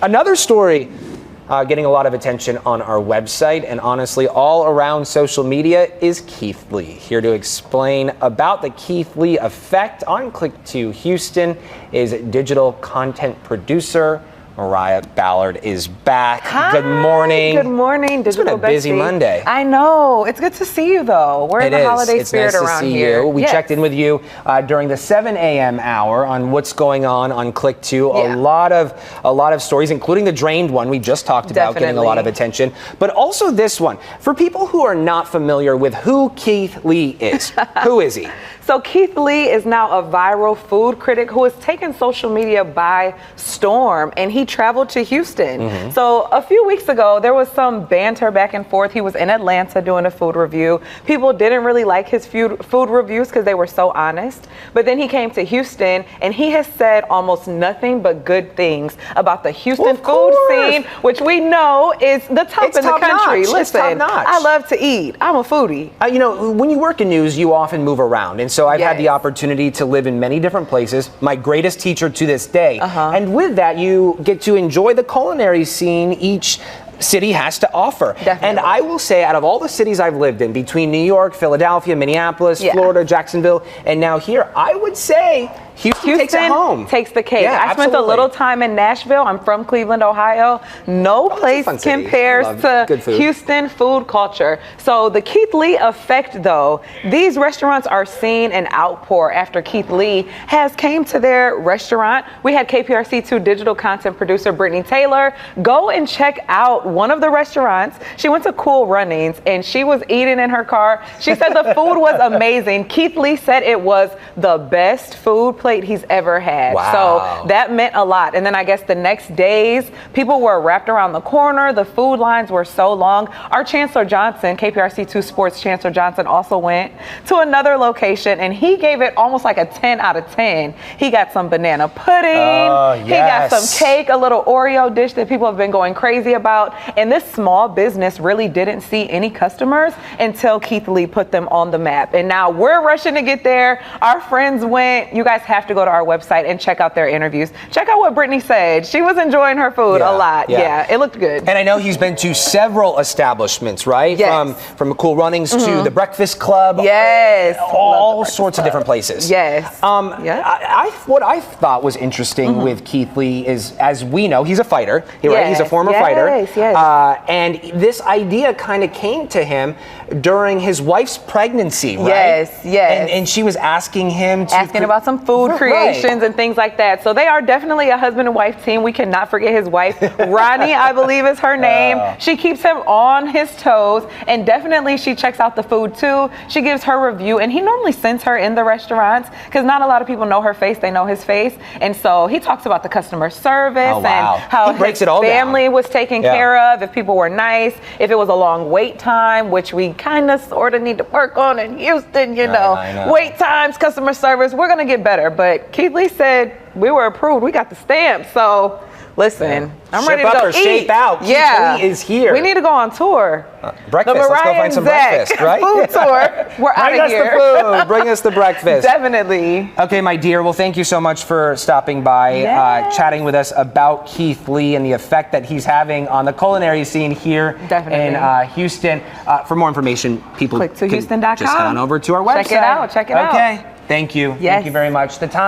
Another story getting a lot of attention on our website and honestly all around social media is Keith Lee. Here to explain about the Keith Lee effect on Click to Houston is digital content producer Mariah Ballard is back. Hi, good morning. Good morning, It's been a busy Monday. I know. It's good to see you, though. We're in the holiday spirit around here. You. We checked in with you during the 7 a.m. hour on what's going on Click to. A lot of stories, including the drained one we just talked about, getting a lot of attention. But also this one. For people who are not familiar with who Keith Lee is, who is he? So Keith Lee is now a viral food critic who has taken social media by storm, and he traveled to Houston. So a few weeks ago, there was some banter back and forth. He was in Atlanta doing a food review. People didn't really like his food reviews because they were so honest. But then he came to Houston, and he has said almost nothing but good things about the Houston food scene, which we know is the top in the country. Listen, I love to eat. I'm a foodie. You know, when you work in news, you often move around. And so I've had the opportunity to live in many different places, my greatest teacher to this day. And with that, you get to enjoy the culinary scene each city has to offer. And I will say, out of all the cities I've lived in, between New York, Philadelphia, Minneapolis, Florida, Jacksonville, and now here, I would say Houston takes it home. Takes the cake. I spent a little time in Nashville. I'm from Cleveland, Ohio. No place compares to Houston food culture. So the Keith Lee effect, though, these restaurants are seeing an outpour after Keith Lee has came to their restaurant. We had KPRC2 digital content producer Brittany Taylor go and check out one of the restaurants. She went to Cool Runnings and she was eating in her car. She said the food was amazing. Keith Lee said it was the best food plate he's ever had. So that meant a lot. And then I guess the next days, people were wrapped around the corner. The food lines were so long. Our Chancellor Johnson, KPRC2 Sports Chancellor Johnson, also went to another location and he gave it almost like a 10 out of 10. He got some banana pudding. He got some cake, a little Oreo dish that people have been going crazy about. And this small business really didn't see any customers until Keith Lee put them on the map. And now we're rushing to get there. Our friends went. You guys have to go to our website and check out their interviews. Check out what Brittany said. She was enjoying her food a lot. Yeah, it looked good. And I know he's been to several establishments, right? From Cool Runnings to the Breakfast Club. All sorts of different places. What I thought was interesting with Keith Lee is, as we know, he's a fighter. He's a former fighter. And this idea kind of came to him during his wife's pregnancy, right? And she was asking him about some food creations and things like that. So they are definitely a husband and wife team. We cannot forget his wife. Ronnie, I believe is her name. She keeps him on his toes, and definitely she checks out the food too. She gives her review, and he normally sends her in the restaurants because not a lot of people know her face. They know his face. And so he talks about the customer service and how his family was taken care of, if people were nice, if it was a long wait time, which we kind of sort of need to work on in Houston, you know. Wait times, customer service, we're going to get better. But Keith Lee said we were approved. We got the stamp. So listen, I'm ready to go shape out. Keith Lee is here. We need to go on tour. Breakfast. Let's go find some breakfast, right? Food tour. We're out of here. Bring us the food. Bring us the breakfast. Definitely. Okay, my dear. Well, thank you so much for stopping by, chatting with us about Keith Lee and the effect that he's having on the culinary scene here in Houston. For more information, people click to Houston.com. Just head on over to our website. Check it out. Okay. Thank you. Thank you very much. The time.